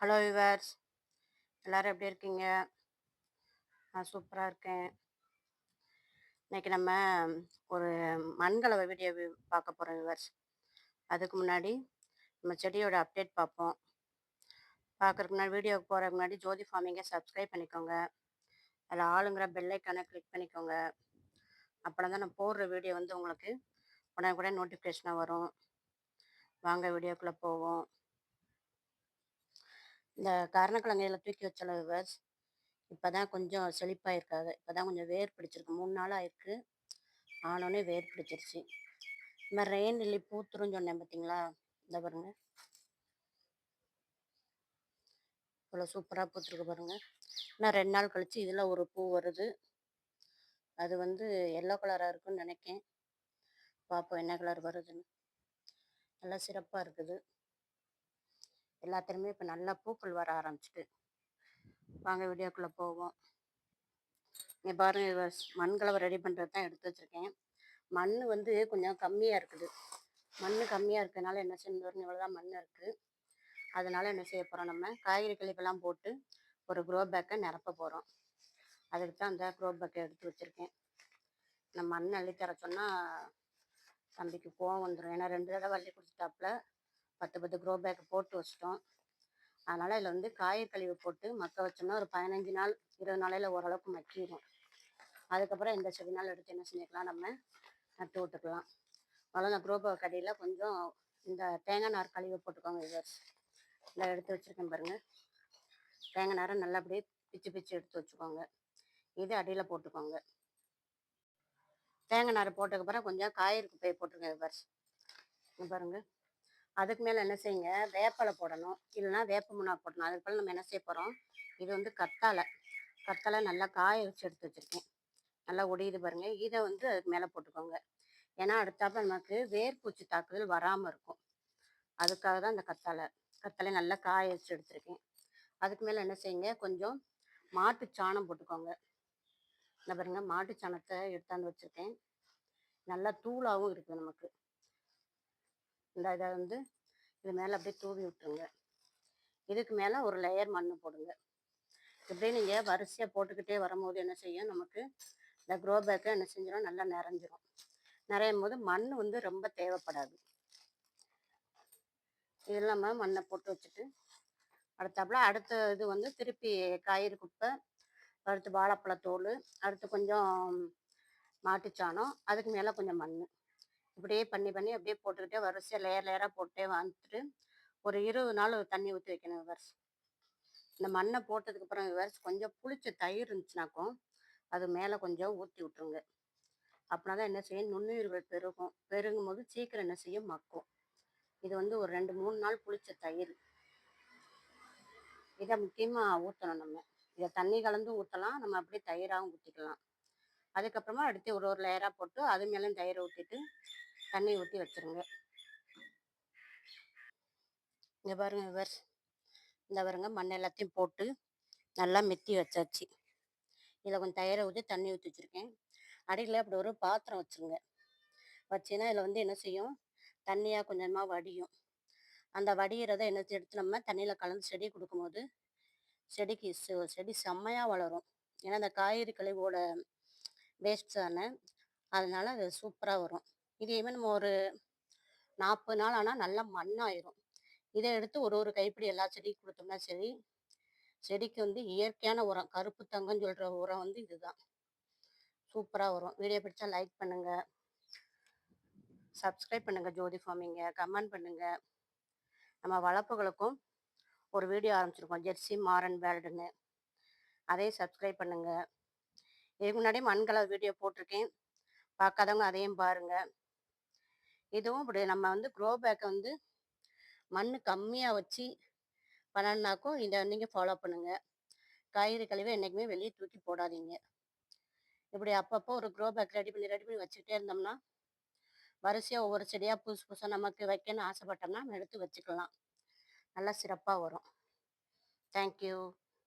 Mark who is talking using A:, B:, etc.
A: Hello viewers, எல்லாரும் எப்படி இருக்கீங்க? நான் சூப்பராக இருக்கேன். இன்னைக்கு நம்ம ஒரு மண்கலவை வீடியோ பார்க்க போகிறோம் விவர்ஸ். அதுக்கு முன்னாடி நம்ம செடியோட அப்டேட் பார்ப்போம். பார்க்கறதுக்கு முன்னாடி வீடியோவுக்கு போகிறதுக்கு முன்னாடி ஜோதி ஃபார்மிங்கை சப்ஸ்கிரைப் பண்ணிக்கோங்க. அதில் ஆளுங்கிற பெல்லைக்கான கிளிக் பண்ணிக்கோங்க. அப்புறம் தான் நான் போடுற வீடியோ வந்து உங்களுக்கு உடனுக்குடன் நோட்டிஃபிகேஷனாக வரும். வாங்க வீடியோக்குள்ளே போவோம். இந்த கருணக்கிழங்கையில் தூக்கி வச்சல விவர்ஸ், இப்போ தான் கொஞ்சம் செழிப்பாயிருக்காது. இப்போ தான் கொஞ்சம் வேர் பிடிச்சிருக்கு. 3 நாள் ஆயிருக்கு. ஆனோடனே வேர் பிடிச்சிருச்சு. இந்த மாதிரி ரெயின் லில்லி பூத்துருன்னு சொன்னேன் பார்த்தீங்களா? இந்த பாருங்க, இவ்வளோ சூப்பராக பூத்துருக்கு பாருங்க. இன்னும் 2 நாள் கழிச்சு இதில் ஒரு பூ வருது. அது வந்து எல்லோ கலராக இருக்குன்னு நினைக்கேன். பார்ப்போம் என்ன கலர் வருதுன்னு. நல்லா சிறப்பாக இருக்குது. எல்லாத்துலேயுமே இப்போ நல்லா பூக்கள் வர ஆரம்பிச்சிட்டு. வாங்க வீடியோக்குள்ளே போவோம். இங்கே பாருங்க, மண்கலவை ரெடி பண்ணுறது தான் எடுத்து வச்சுருக்கேன். மண் வந்து கொஞ்சம் கம்மியாக இருக்குது. மண் கம்மியாக இருக்கிறதுனால என்ன செய்யணும், இவ்வளோ தான் மண் இருக்குது. அதனால் என்ன செய்ய போகிறோம், நம்ம காய்கறி கழிப்பெல்லாம் போட்டு ஒரு க்ரோ பேக்கை நிரப்ப போகிறோம். அதுக்கு தான் அந்த க்ரோ பேக்கை எடுத்து வச்சுருக்கேன். நம்ம மண் அள்ளி தர சொன்னால் தம்பிக்கு கோவம் வந்துடும். ஏன்னா 2 தடவை அள்ளி கொடுத்துட்டாப்புல 10 க்ரோ பேக்கை போட்டு வச்சிட்டோம். அதனால் இதில் வந்து காய்கறி கழிவு போட்டு மக்க வச்சோம்னா ஒரு 15 நாள் 20 நாளையில் ஓரளவுக்கு மக்கிடும். அதுக்கப்புறம் இந்த செடினால் எடுத்து என்ன செஞ்சுக்கலாம், நம்ம நட்டு விட்டுக்கலாம். முதல்ல அந்த க்ரோ பேக் அடியில் கொஞ்சம் இந்த தேங்காய் நார் கழிவை போட்டுக்கோங்க விவர்ஸ். இல்லை எடுத்து வச்சுருக்கேன் பாருங்கள். தேங்காய் நாரை நல்லா அப்படியே பிச்சு பிச்சு எடுத்து வச்சுக்கோங்க. இது அடியில் போட்டுக்கோங்க. தேங்காய் நாரை போட்டதுக்கப்புறம் கொஞ்சம் காய்கறி குப்பையை போட்டுருங்க விவர்ஸ். பாருங்க, அதுக்கு மேலே என்ன செய்யுங்க, வேப்பலை போடணும், இல்லைன்னா வேப்ப முன்னாக்கு போடணும். அதுக்கு மேலே நம்ம என்ன செய்ய போகிறோம், இது வந்து கத்தாழை நல்லா காய வச்சு எடுத்து வச்சுருக்கேன். நல்லா ஒடியுது பாருங்கள். இதை வந்து அதுக்கு மேலே போட்டுக்கோங்க. ஏன்னா அடுத்தாப்புல நமக்கு வேர்பூச்சி தாக்குதல் வராமல் இருக்கும். அதுக்காக தான் இந்த கத்தாழை நல்லா காய வச்சு எடுத்துருக்கேன். அதுக்கு மேலே என்ன செய்யுங்க, கொஞ்சம் மாட்டு சாணம் போட்டுக்கோங்க. இந்த பாருங்க, மாட்டு சாணத்தை எடுத்தாந்து வச்சுருக்கேன். நல்லா தூளாகவும் இருக்குது நமக்கு. இதை வந்து இது மேலே அப்படியே தூவி விட்டுருங்க. இதுக்கு மேலே ஒரு லேயர் மண் போடுங்க. இப்படியே நீங்கள் வரிசையாக போட்டுக்கிட்டே வரும்போது என்ன செய்யும், நமக்கு இந்த க்ரோ பேக்கை என்ன செஞ்சிடும், நல்லா நிறைஞ்சிரும். நிறையும் போது மண் வந்து ரொம்ப தேவைப்படாது. இது இல்லாமல் மண்ணை போட்டு வச்சுட்டு அடுத்தாப்புல அடுத்த இது வந்து திருப்பி காய்கறி குப்பை, அடுத்து வாழைப்பழத்தோல், அடுத்து கொஞ்சம் மாட்டுச்சாணம், அதுக்கு மேலே கொஞ்சம் மண், இப்படியே பண்ணி அப்படியே போட்டுக்கிட்டே வரிசையாக லேயராக போட்டே வந்துட்டு ஒரு 20 நாள் தண்ணி ஊற்றி வைக்கணும் விவர்ஸ். இந்த மண்ணை போட்டதுக்கப்புறம் விவர்ஸ் கொஞ்சம் புளிச்ச தயிர் இருந்துச்சுனாக்கும் அது மேலே கொஞ்சம் ஊற்றி விட்டுருங்க. அப்படின்னா தான் என்ன செய்யும், நுண்ணுயிர்கள் பெருகும் போது சீக்கிரம் என்ன செய்யும், மக்கும். இது வந்து ஒரு 2-3 நாள் புளிச்ச தயிர். இதை முக்கியமாக ஊற்றணும். நம்ம இதை தண்ணி கலந்து ஊற்றலாம், நம்ம அப்படியே தயிராகவும் ஊற்றிக்கலாம். அதுக்கப்புறமா அடுத்து ஒரு லேயராக போட்டு அது மேலேயும் தயிரை ஊற்றிட்டு தண்ணி ஊற்றி வச்சுருங்க. இங்கே பாருங்க விவர்ஸ், இந்த பாருங்க மண் எல்லாத்தையும் போட்டு நல்லா மெத்தி வச்சாச்சு. இதில் கொஞ்சம் தயிரை ஊற்றி தண்ணி ஊற்றி வச்சுருக்கேன். அடியில் அப்படி ஒரு பாத்திரம் வச்சுருங்க. வச்சுன்னா இதில் வந்து என்ன செய்யும், தண்ணியாக கொஞ்சமாக வடியும். அந்த வடிகிறத என்ன எடுத்து நம்ம தண்ணியில் கலந்து செடி கொடுக்கும்போது செடி செம்மையாக வளரும். ஏன்னா அந்த காய்கறி கழிவோட வேஸ்ட் தானே, அதனால அது சூப்பராக வரும். இதையுமே நம்ம ஒரு 40 நாள் ஆனால் நல்லா மண்ணாயிரும். இதை எடுத்து ஒரு கைப்பிடி எல்லா செடிக்கும் கொடுத்தோம்னா சரி, செடிக்கு வந்து இயற்கையான உரம், கருப்பு தங்கம்னு சொல்கிற உரம் வந்து இதுதான். சூப்பராக வரும். வீடியோ பிடிச்சா லைக் பண்ணுங்கள், சப்ஸ்கிரைப் பண்ணுங்கள் ஜோதி ஃபார்மிங்கை, கமெண்ட் பண்ணுங்கள். நம்ம வளர்ப்புகளுக்கும் ஒரு வீடியோ ஆரம்பிச்சிருக்கோம், ஜெர்சி மாரன் வேர்ல்டுன்னு. அதையும் சப்ஸ்கிரைப் பண்ணுங்கள். இதுக்கு முன்னாடி மண்கலவை வீடியோ போட்டிருக்கேன், பார்க்காதவங்க அதையும் பாருங்கள். இதுவும் இப்படி நம்ம வந்து க்ரோ பேக்கை வந்து மண் கம்மியாக வச்சு பண்ணனாக்கும் இதை நீங்கள் ஃபாலோ பண்ணுங்கள். காய்கறி கழிவை என்றைக்குமே வெளியே தூக்கி போடாதீங்க. இப்படி அப்பப்போ ஒரு க்ரோ பேக் ரெடி பண்ணி வச்சுக்கிட்டே இருந்தோம்னா வரிசையாக ஒவ்வொரு செடியாக புதுசு புதுசாக நமக்கு வைக்கணும்னு ஆசைப்பட்டோம்னா நம்ம எடுத்து வச்சுக்கலாம். நல்லா சிறப்பாக வரும். தேங்க்யூ.